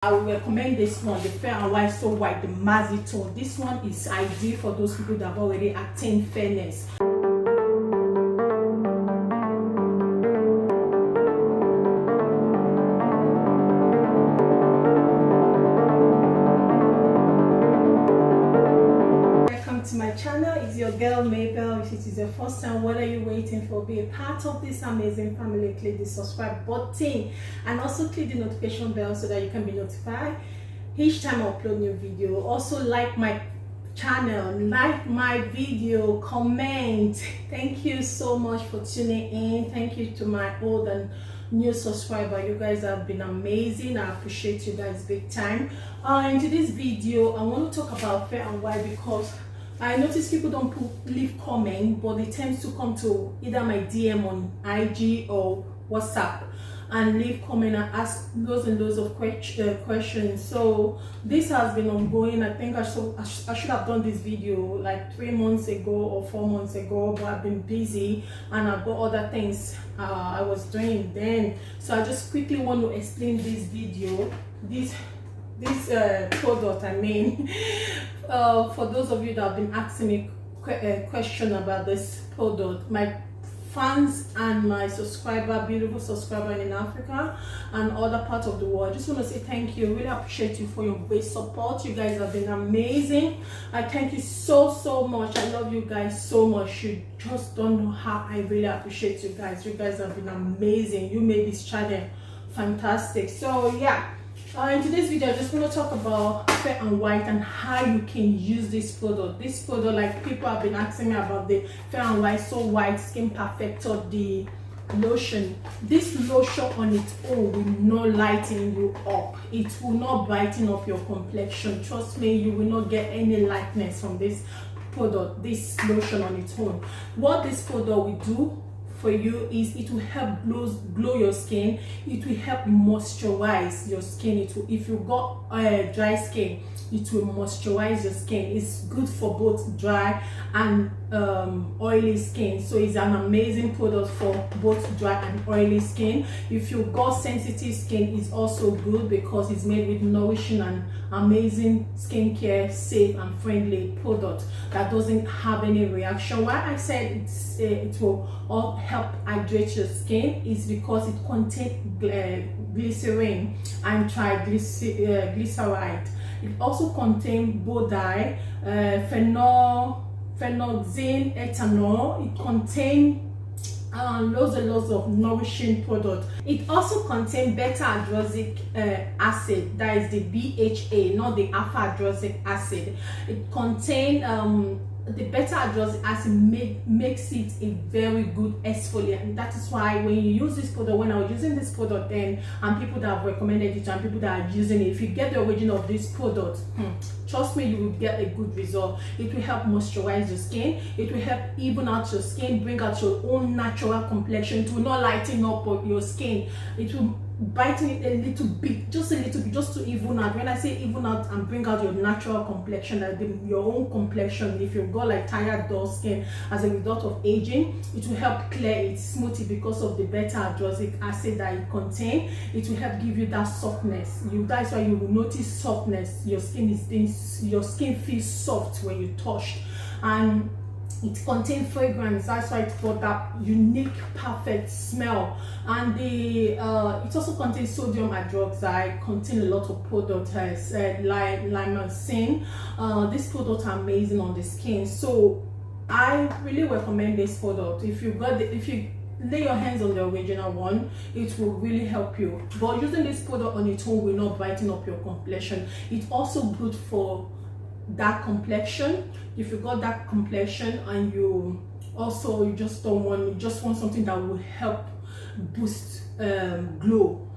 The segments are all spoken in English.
I will recommend this one, the Fair and White So White, the Mazzy Tone. This one is ideal for those people that have already attained fairness. To my channel, is your girl Mabel. If it is your first time, what are you waiting for? Be a part of this amazing family. Click the subscribe button and also click the notification bell so that you can be notified each time I upload new video. Also like my channel, like my video, comment. Thank you so much for tuning in. Thank you to my old and new subscriber. You guys have been amazing. I appreciate you guys big time. In today's video I want to talk about Fair and White because I notice people don't leave comment, but they tend to come to either my DM on IG or WhatsApp and leave comment and ask loads and loads of questions. So this has been ongoing. I think I should have done this video like 3 months ago or 4 months ago, but I've been busy and I've got other things I was doing then. So I just quickly want to explain this video, this product I mean. For those of you that have been asking me question about this product, my fans and my subscriber, beautiful subscriber in Africa and other parts of the world, I just want to say thank you. Really appreciate you for your great support. You guys have been amazing. I thank you so much. I love you guys so much. You just don't know how I really appreciate you guys. You guys have been amazing. You made this channel fantastic. So yeah, in today's video I just want to talk about Fair and White and how you can use this product. This product, like people have been asking me about the Fair and White So White Skin Perfector, the lotion. This lotion on its own will not lighten you up. It will not brighten up your complexion. Trust me, you will not get any lightness from this product, this lotion on its own. What this product will do for you is it will help glow your skin. It will help moisturize your skin. It will, if you got dry skin, it will moisturize your skin. It's good for both dry and oily skin. So it's an amazing product for both dry and oily skin. If you got sensitive skin, it's also good because it's made with nourishing and amazing skincare, safe and friendly product that doesn't have any reaction. Why I said it will all help hydrate your skin is because it contains glycerin and triglyceride. It also contains body, phenoxyl ethanol. It contains loads and loads of nourishing products. It also contains beta-hydroxyic acid, that is the BHA, not the alpha-hydroxyic acid. It contains the beta-hydroxyic acid makes it a very good exfoliant. That is why when you use this product, when I was using this product then, and people that have recommended it and people that are using it, if you get the origin of this product, trust me, you will get a good result. It will help moisturize your skin. It will help even out your skin, bring out your own natural complexion. It will not lighten up your skin. It will brighten it a little bit, just a little bit, just to even out. When I say even out and bring out your natural complexion, like your own complexion, if you've got like tired, dull skin as a result of aging, it will help clear it, smooth it because of the beta-hydroxyic acid that it contains. It will help give you that softness. That's why you will notice softness. Your skin feels soft when you touch, and it contains fragrance. That's why it's got that unique, perfect smell. And it also contains sodium hydroxide, contains a lot of products like limousine. These products are amazing on the skin. So I really recommend this product. If you lay your hands on the original one, it will really help you. But using this product on its own will not brighten up your complexion. It's also good for dark complexion. If you got dark complexion and you just want something that will help boost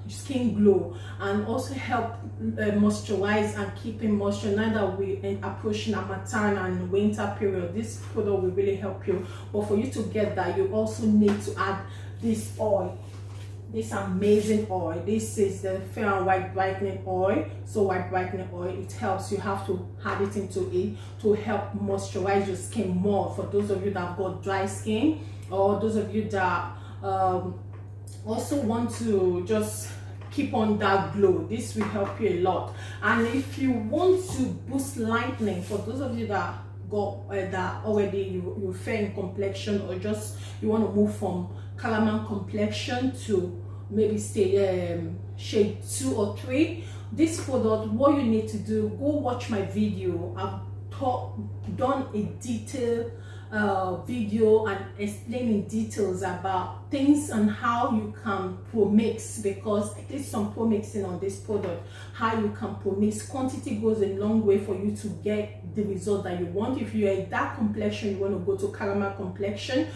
skin glow, and also help moisturize and keeping moisture now that we approaching Harmattan and winter period, this product will really help you. But for you to get that, you also need to add this oil, this amazing oil. This is the Fair and White brightening oil. So white brightening oil, it helps. You have to add it into it to help moisturize your skin more. For those of you that have got dry skin, or those of you that also want to just keep on that glow. This will help you a lot. And if you want to boost lightening, for those of you that got that already you fair in complexion, or just you want to move from caramel complexion to maybe stay shade 2 or 3, this product, what you need to do, go watch my video. I've done a detailed video and explaining details about things and how you can PROMIX, because there's some PROMIXing on this product. How you can PROMIX. Quantity goes a long way for you to get the result that you want. If you're a dark complexion, you want to go to caramel complexion,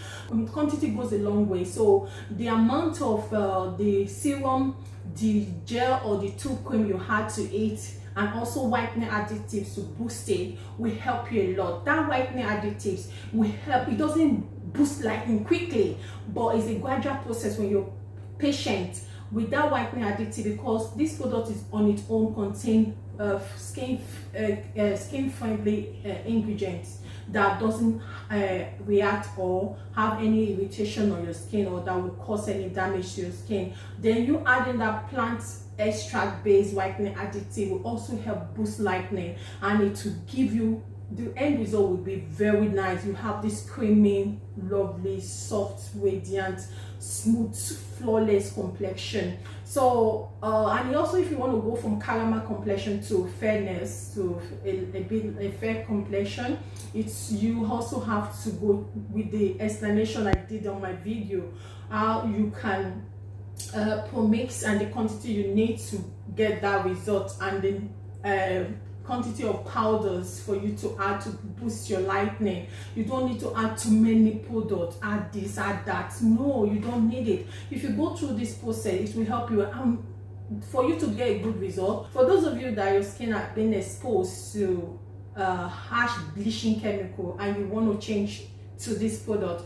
quantity goes a long way. So the amount of the serum, the gel, or the tooth cream you had to eat, and also whitening additives to boost it, will help you a lot. That whitening additives will help. It doesn't boost lightening quickly, but it's a gradual process when you're patient with that whitening additive, because this product is on its own contain skin friendly ingredients that doesn't react or have any irritation on your skin, or that will cause any damage to your skin. Then you add in that plant extract based whitening additive will also help boost lightening, and it will give you, the end result will be very nice. You have this creamy, lovely, soft, radiant, smooth, flawless complexion. So and also, if you want to go from caramel complexion to fairness, to a fair complexion, you also have to go with the explanation I did on my video, how you can PROMIX and the quantity you need to get that result, and the quantity of powders for you to add to boost your lightening. You don't need to add too many products, add this, add that. No, you don't need it. If you go through this process, it will help you for you to get a good result. For those of you that your skin has been exposed to harsh bleaching chemical and you want to change to this product,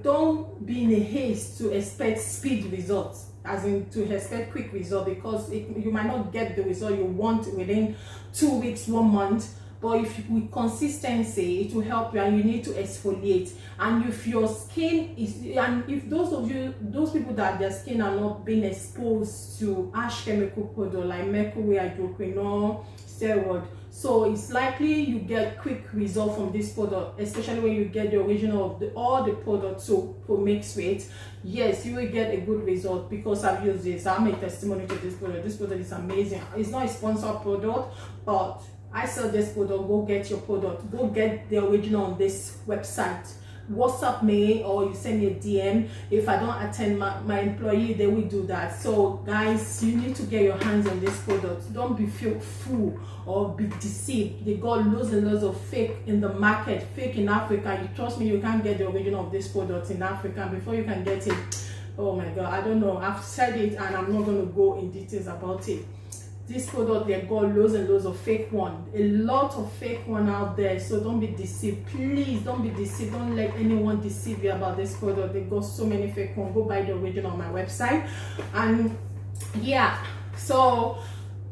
don't be in a haste to expect speed results, as in to expect quick result, because you might not get the result you want within 2 weeks, 1 month. But if with consistency, it will help you, and you need to exfoliate. And if your skin is, and if those people that their skin are not being exposed to harsh chemical product like mercury, hydroquinone, steroid, so it's likely you get quick result from this product, especially when you get the original of all the products to PROMIX with. Yes, you will get a good result, because I've used this. I'm a testimony to this product. This product is amazing. It's not a sponsored product, but I sell this product. Go get your product. Go get the original on this website. WhatsApp me, or you send me a DM. If I don't attend, my employee, they will do that. So guys, you need to get your hands on this product. Don't be fooled or be deceived. They got loads and loads of fake in the market, fake in Africa. You trust me, you can't get the original of this product in Africa. And before you can get it, oh my god, I don't know, I've said it and I'm not going to go in details about it. This product, they got loads and loads of fake one, a lot of fake one out there. So don't be deceived, please. Don't be deceived. Don't let anyone deceive you about this product. They got so many fake one. Go buy the original on my website. And yeah, so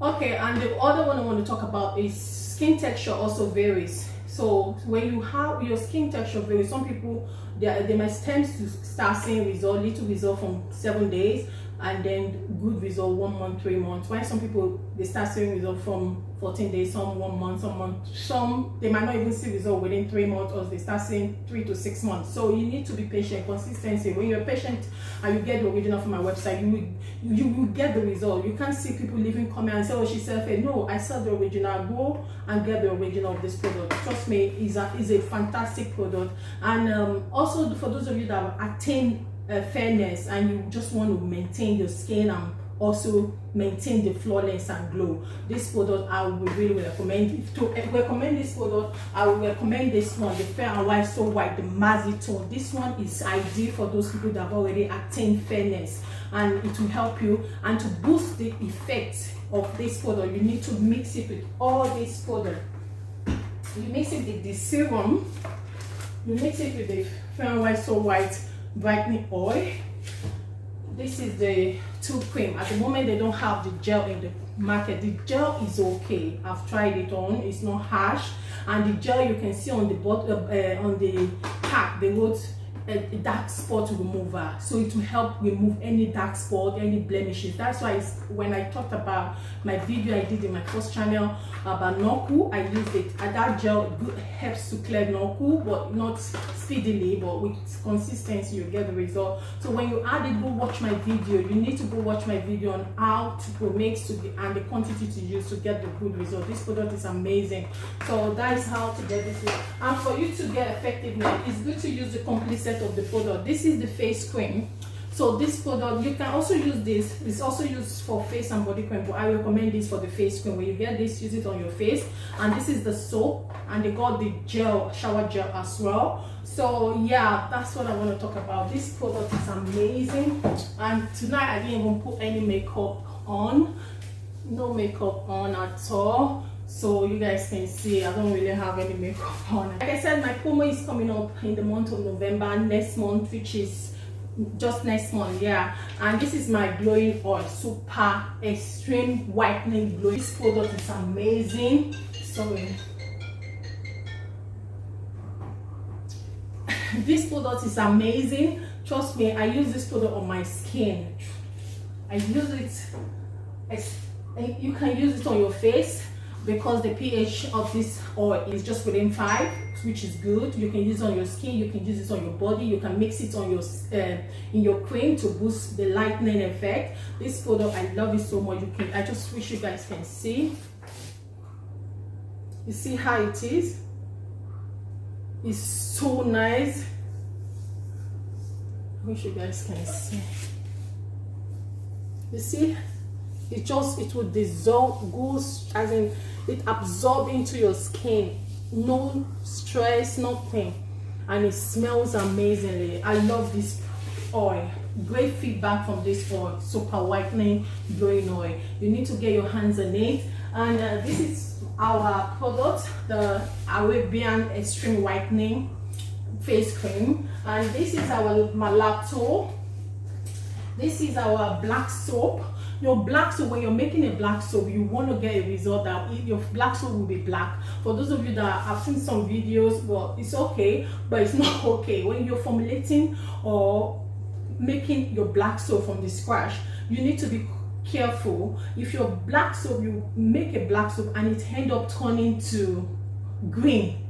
okay, and the other one I want to talk about is skin texture also varies. So when you have your skin texture varies, some people they might tend to start seeing little result from 7 days, and then good result 1 month, 3 months. While some people, they start seeing result from 14 days, some 1 month, some they might not even see result within 3 months, or they start seeing 3 to 6 months. So you need to be patient. Consistency. When you're patient and you get the original from my website, you will get the result. You can't see people leaving comment and say, oh, she said fake. No, I sell the original. Go and get the original of this product. Trust me, is a fantastic product. And also for those of you that have attained fairness and you just want to maintain your skin and also maintain the flawless and glow, this product I would really recommend. To recommend this product, I would recommend this one, the Fair and White So White, the Mazzy. This one is ideal for those people that have already attained fairness, and it will help you. And to boost the effect of this product, you need to mix it with all this product. You mix it with the serum, you mix it with the Fair and White So White brightening oil. This is the tooth cream. At the moment they don't have the gel in the market. The gel is okay. I've tried it on. It's not harsh, and the gel you can see on the bottom on the pack, they wrote a dark spot remover, so it will help remove any dark spot, any blemishes. That's why when I talked about my video I did in my first channel about knuckle, I used it, and that gel helps to clear knuckle, but not speedily, but with consistency you get the result. So when you add it, go watch my video. You need to go watch my video on how to PROMIX and the quantity to use to get the good result. This product is amazing. So that is how to get this. And for you to get effectiveness, it's good to use the complete set of the product. This is the face cream. So this product, you can also use this. It's also used for face and body cream, but I recommend this for the face cream. When you get this, use it on your face. And this is the soap, and they got the gel, shower gel as well. So yeah, that's what I want to talk about. This product is amazing. And tonight I didn't even put any makeup on. No makeup on at all. So you guys can see I don't really have any makeup on. Like I said, my promo is coming up in the month of November, next month, which is just next month, yeah. And this is my glowing oil, super extreme whitening glow. This product is amazing. Sorry. This product is amazing. Trust me, I use this product on my skin. I use it. You can use it on your face, because the pH of this oil is just within 5, which is good. You can use it on your skin, you can use it on your body, you can mix it on your in your cream to boost the lightening effect. This product, I love it so much. I just wish you guys can see. You see how it is? It's so nice. I wish you guys can see. You see? It will dissolve, goes as in it absorbs into your skin. No stress, nothing, and it smells amazingly. I love this oil. Great feedback from this oil, super whitening glowing oil. You need to get your hands on it. And this is our product, the Arabian Extreme Whitening Face Cream, and this is our Malacto. This is our black soap. Your black soap, when you're making a black soap, you want to get a result that your black soap will be black. For those of you that have seen some videos, well, it's okay, but it's not okay. When you're formulating or making your black soap from the scratch, you need to be careful. If your black soap, you make a black soap and it end up turning to green,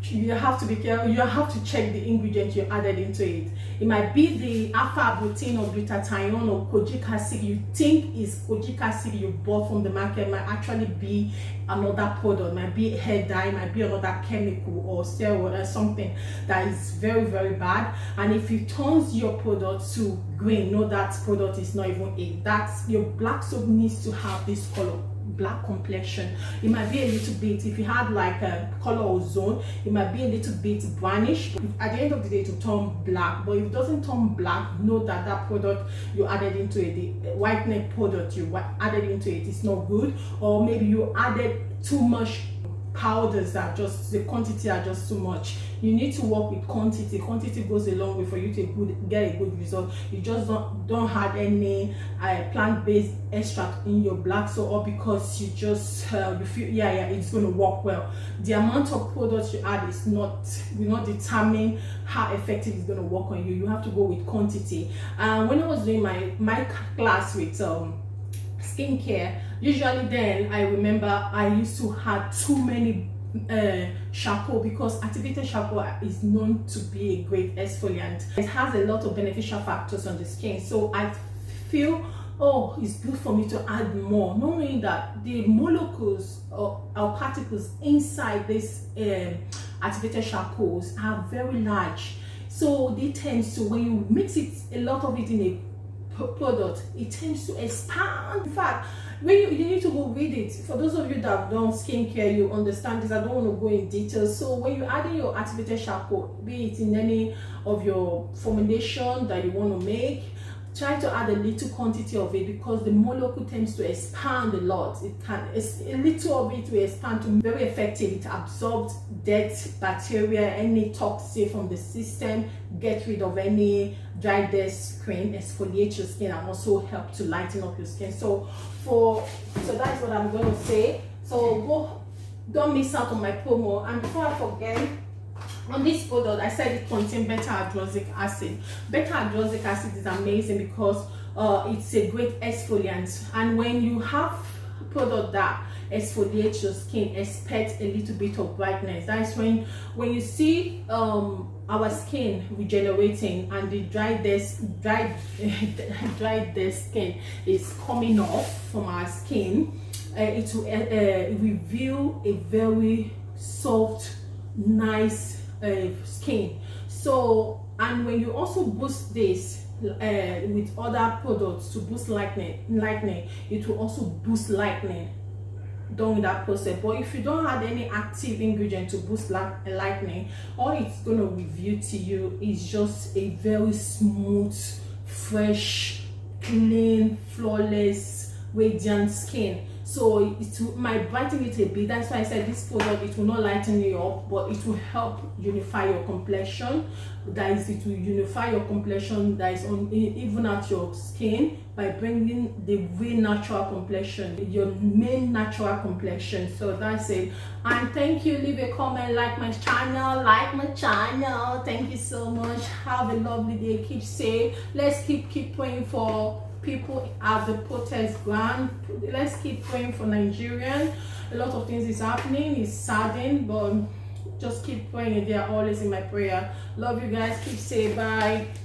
you have to be careful. You have to check the ingredients you added into it. It might be the alpha-arbutin or glutathione or kojic acid you think is kojic acid you bought from the market, might actually be another product, might be hair dye, might be another chemical or steroid or something that is very, very bad. And if it turns your product to green, know that product is not even it. That's your black soap needs to have this color, black complexion. It might be a little bit, if you had like a color ozone, it might be a little bit brownish. At the end of the day, to turn black. But if it doesn't turn black, know that that product you added into it, the whitening product you added into it, is not good. Or maybe you added too much powders that just the quantity are just too much. You need to work with quantity. Quantity goes a long way for you to get a good result. You just don't have any plant-based extract in your black soap, or because you just you feel it's going to work well. The amount of products you add is will not determine how effective it's going to work on you. You have to go with quantity. When I was doing my class with skincare, usually then I remember I used to have too many shampoo, because activated shampoo is known to be a great exfoliant. It has a lot of beneficial factors on the skin, so I feel, oh, it's good for me to add more, knowing that the molecules or particles inside this activated shampoos are very large. So they tend to, when you mix it, a lot of it in a product, it tends to expand. In fact, when you need to go read it. For those of you that have done skincare, you understand this. I don't want to go in details. So when you add in your activated shampoo, be it in any of your formulation that you want to make, try to add a little quantity of it, because the molecule tends to expand a lot. A little of it will expand to very effective. It absorbs dead bacteria, any toxin from the system, get rid of any dry, dead skin, exfoliate your skin, and also help to lighten up your skin. So that's what I'm going to say. So don't miss out on my promo. And before I forget, On this product, I said it contains beta-hydroxyic acid. Beta-hydroxyic acid is amazing because it's a great exfoliant, and when you have product that exfoliates your skin, expect a little bit of brightness. That's when you see our skin regenerating and the dry dead skin is coming off from our skin, it will reveal a very soft, nice skin. So, and when you also boost this with other products to boost lightening, it will also boost lightening during that process. But if you don't have any active ingredient to boost lightening, all it's going to reveal to you is just a very smooth, fresh, clean, flawless, radiant skin. So it might brighten it a bit. That's why I said this product, it will not lighten you up, but it will help unify your complexion. That is, it will unify your complexion that is on even at your skin by bringing the real natural complexion, your main natural complexion. So that's it. And thank you. Leave a comment, like my channel, Thank you so much. Have a lovely day. Keep safe. Let's keep praying for people at the protest ground. Let's keep praying for Nigerians. A lot of things is happening. It's saddening, but just keep praying. They are always in my prayer. Love you guys. Keep safe. Bye.